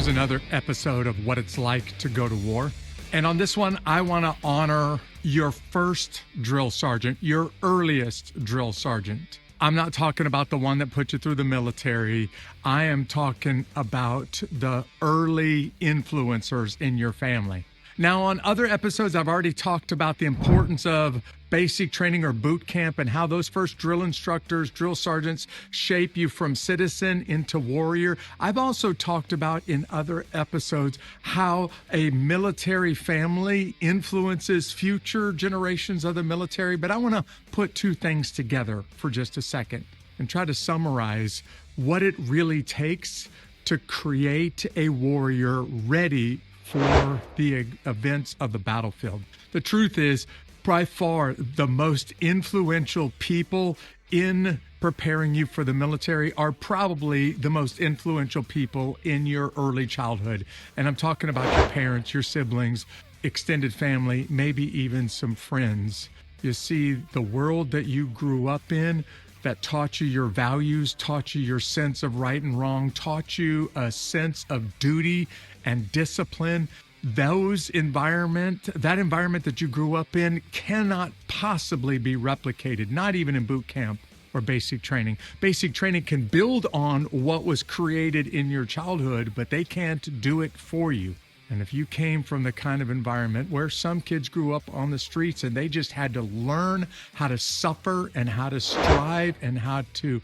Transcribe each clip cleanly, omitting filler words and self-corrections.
Here's another episode of what it's like to go to war. And on this one, I want to honor your first drill sergeant, your earliest drill sergeant. I'm not talking about the one that put you through the military. I am talking about the early influencers in your family. Now, on other episodes, I've already talked about the importance of basic training or boot camp and how those first drill instructors, drill sergeants shape you from citizen into warrior. I've also talked about in other episodes how a military family influences future generations of the military. But I want to put two things together for just a second and try to summarize what it really takes to create a warrior ready for the events of the battlefield. The truth is, by far, the most influential people in preparing you for the military are probably the most influential people in your early childhood. And I'm talking about your parents, your siblings, extended family, maybe even some friends. You see, the world that you grew up in that taught you your values, taught you your sense of right and wrong, taught you a sense of duty and discipline. That environment that you grew up in cannot possibly be replicated, not even in boot camp or basic training. Basic training can build on what was created in your childhood, but they can't do it for you. And if you came from the kind of environment where some kids grew up on the streets and they just had to learn how to suffer and how to strive and how to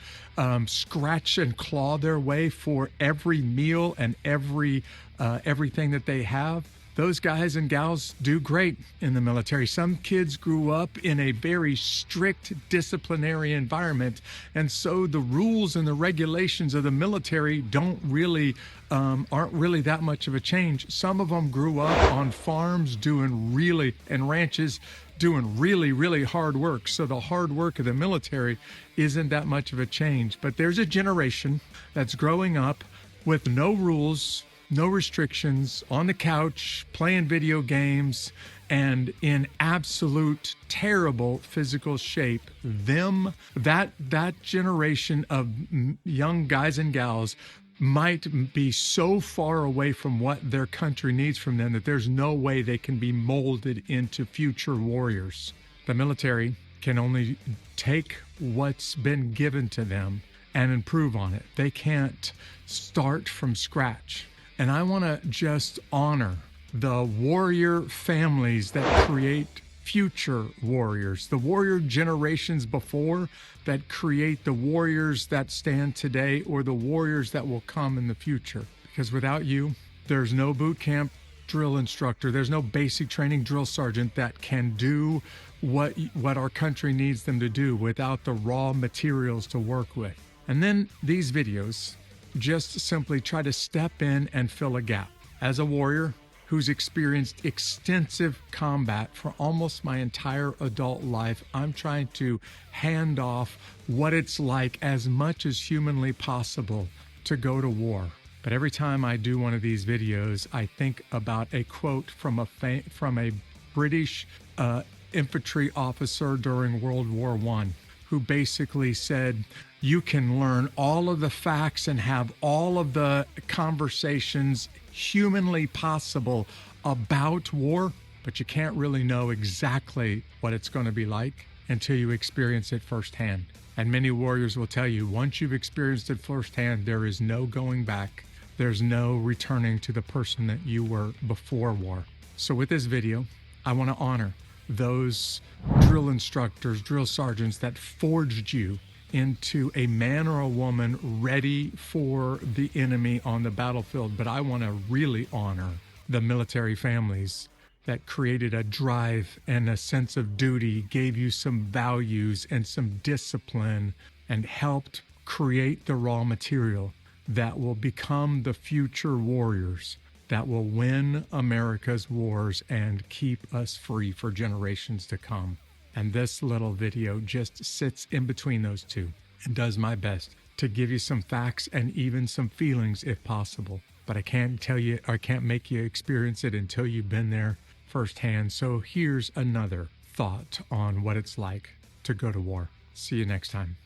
scratch and claw their way for every meal and everything that they have, those guys and gals do great in the military. Some kids grew up in a very strict disciplinary environment, and so the rules and the regulations of the military aren't really that much of a change. Some of them grew up on farms and ranches doing really hard work. So the hard work of the military isn't that much of a change. But there's a generation that's growing up with no rules, no restrictions, on the couch, playing video games, and in absolute terrible physical shape. That generation of young guys and gals might be so far away from what their country needs from them that there's no way they can be molded into future warriors. The military can only take what's been given to them and improve on it. They can't start from scratch. And I want to just honor the warrior families that create future warriors, the warrior generations before that create the warriors that stand today or the warriors that will come in the future. Because without you, there's no boot camp drill instructor, there's no basic training drill sergeant that can do what our country needs them to do without the raw materials to work with. And then these videos just simply try to step in and fill a gap. As a warrior who's experienced extensive combat for almost my entire adult life, I'm trying to hand off what it's like as much as humanly possible to go to war. But every time I do one of these videos, I think about a quote from a British infantry officer during World War I, who basically said, you can learn all of the facts and have all of the conversations humanly possible about war, but you can't really know exactly what it's going to be like until you experience it firsthand. And many warriors will tell you, once you've experienced it firsthand, there is no going back. There's no returning to the person that you were before war. So with this video, I want to honor those drill instructors, drill sergeants that forged you into a man or a woman ready for the enemy on the battlefield. But I want to really honor the military families that created a drive and a sense of duty, gave you some values and some discipline, and helped create the raw material that will become the future warriors that will win America's wars and keep us free for generations to come. And this little video just sits in between those two and does my best to give you some facts and even some feelings if possible. But I can't tell you, or I can't make you experience it until you've been there firsthand. So here's another thought on what it's like to go to war. See you next time.